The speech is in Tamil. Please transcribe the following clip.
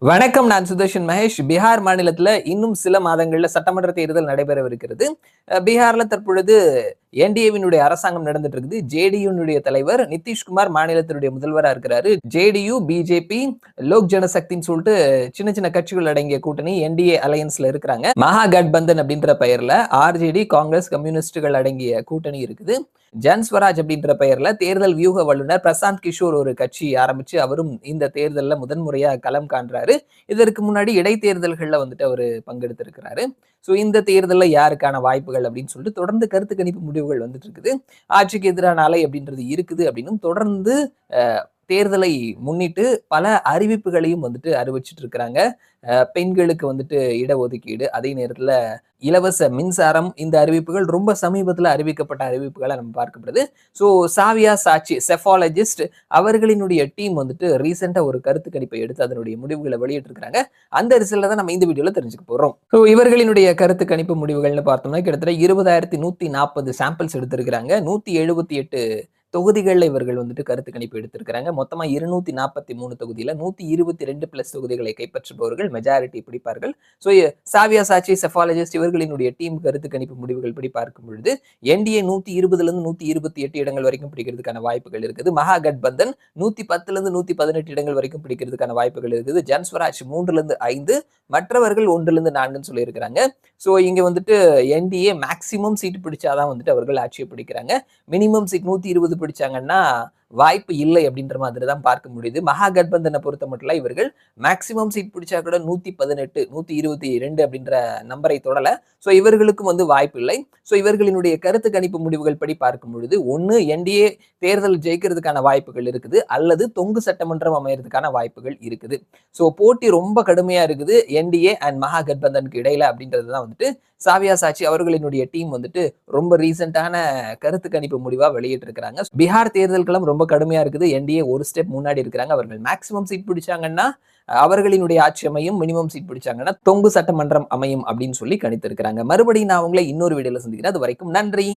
வணக்கம், நான் சுதர்ஷன் மகேஷ். பீகார் மாநிலத்துல இன்னும் சில மாதங்கள்ல சட்டமன்ற தேர்தல் நடைபெறவிருக்கிறது. பீகார்ல தற்பொழுது என்டிஏவினுடைய அரசாங்கம் நடந்துட்டு இருக்குது. ஜேடியுனுடைய தலைவர் நிதிஷ்குமார் மாநிலத்தினுடைய முதல்வரா இருக்கிறாரு. ஜேடியு, பிஜேபி, லோக் ஜனசக்தின்னு சொல்லிட்டு சின்ன சின்ன கட்சிகள் அடங்கிய கூட்டணி என்டிஏ அலையன்ஸ்ல இருக்கிறாங்க. மகா கட்பந்தன் அப்படின்ற பெயர்ல ஆர்ஜேடி, காங்கிரஸ், கம்யூனிஸ்டுகள் அடங்கிய கூட்டணி இருக்குது. ஜன்ஸ்வராஜ் அப்படின்ற பெயர்ல தேர்தல் வியூக வல்லுநர் பிரசாந்த் கிஷோர் ஒரு கட்சி ஆரம்பிச்சு அவரும் இந்த தேர்தல்ல முதன்முறையா களம் காண்றாரு. இதற்கு முன்னாடி இடைத்தேர்தல்கள்ல வந்துட்டு அவரு பங்கெடுத்திருக்கிறாரு. சோ இந்த தேர்தல்ல யாருக்கான வாய்ப்புகள் அப்படின்னு சொல்லிட்டு தொடர்ந்து கருத்து கணிப்பு முடிவுகள் வந்துட்டு இருக்குது. ஆட்சிக்கு எதிரான அலை அப்படின்றது இருக்குது அப்படின்னும் தொடர்ந்து தேர்தலை முன்னிட்டு பல அறிவிப்புகளையும் வந்துட்டு அறிவிச்சிட்டு இருக்கிறாங்க. பெண்களுக்கு வந்துட்டு இடஒதுக்கீடு, அதே நேரத்துல இலவச மின்சாரம், இந்த அறிவிப்புகள் ரொம்ப சமீபத்துல அறிவிக்கப்பட்ட அறிவிப்புகளை நம்ம பார்க்கப்படுது. ஸோ சாவியா சாச்சி செஃபாலஜிஸ்ட் அவர்களினுடைய டீம் வந்துட்டு ரீசெண்டா ஒரு கருத்து கணிப்பை எடுத்து அதனுடைய முடிவுகளை வெளியிட்டிருக்கிறாங்க. அந்த ரிசல்ட்டை தான் நம்ம இந்த வீடியோல தெரிஞ்சுக்க போறோம். ஸோ இவர்களினுடைய கருத்து கணிப்பு முடிவுகள்னு பார்த்தோம்னா கிட்டத்தட்ட 20,140 சாம்பிள்ஸ் எடுத்திருக்கிறாங்க. 178 தொகுதிகளில் இவர்கள் வந்துட்டு கருத்து கணிப்பு எடுத்திருக்கிறாங்க. மொத்தமா 243 தொகுதியில 122 பிளஸ் தொகுதிகளை கைப்பற்றுபவர்கள் மெஜாரிட்டி பிடிப்பார்கள். ஸோ சாவியா சாச்சி செஃபாலஜிஸ்ட் இவர்களினுடைய டீம் கருத்து கணிப்பு முடிவுகள் படி பார்க்கும் பொழுது என்டிஏ 120 128 இடங்கள் வரைக்கும் பிடிக்கிறதுக்கான வாய்ப்புகள் இருக்குது. மகா கட்பந்தன் 110 118 இடங்கள் வரைக்கும் பிடிக்கிறதுக்கான வாய்ப்புகள் இருக்குது. ஜன்ஸ்வராஜ் 3 5, மற்றவர்கள் 1 4 சொல்லி இருக்கிறாங்க. ஸோ இங்க வந்துட்டு என்டிஏ மேக்சிமம் சீட் பிடிச்சாதான் வந்துட்டு அவர்கள் ஆட்சியை பிடிக்கிறாங்க. மினிமம் சீட் 120 பிடிச்சாங்கன்னா வாய்ப்பு இல்லை அப்படின்ற மாதிரி தான் பார்க்க முடியுது. மகா கட்பந்தனை பொறுத்த மட்டும் இவர்கள் மேக்சிமம் சீட் பிடிச்சா கூட 118 122 அப்படின்ற நம்பரை தொடல. ஸோ இவர்களுக்கும் வந்து வாய்ப்பு இல்லை. ஸோ இவர்களினுடைய கருத்து கணிப்பு முடிவுகள் படி பார்க்கும் பொழுது ஒன்று என்டிஏ தேர்தல் ஜெயிக்கிறதுக்கான வாய்ப்புகள் இருக்குது, அல்லது தொங்கு சட்டமன்றம் அமையறதுக்கான வாய்ப்புகள் இருக்குது. ஸோ போட்டி ரொம்ப கடுமையா இருக்குது என்டிஏ அண்ட் மகா கட்பந்தனுக்கு இடையில அப்படின்றது தான் வந்துட்டு சாவியா சாச்சி அவர்களினுடைய டீம் வந்துட்டு ரொம்ப ரீசெண்டான கருத்து கணிப்பு முடிவா வெளியிட்டு இருக்கிறாங்க. பீகார் தேர்தல்களும் ரொம்ப கடுமையா இருக்குது. என்டிஏ ஒரு ஸ்டெப் முன்னாடி இருக்கிறாங்க. அவர்கள் மேக்சிமம் சீட் பிடிச்சாங்கன்னா அவர்களினுடைய ஆட்சி அமையும், மினிமம் சீட் பிடிச்சாங்கன்னா தொங்கு சட்டமன்றம் அமையும் அப்படின்னு சொல்லி கணித்திருக்கிறாங்க. மறுபடியும் நான் உங்களை இன்னொரு வீடியோல சந்திக்கிறேன். அது வரைக்கும் நன்றி.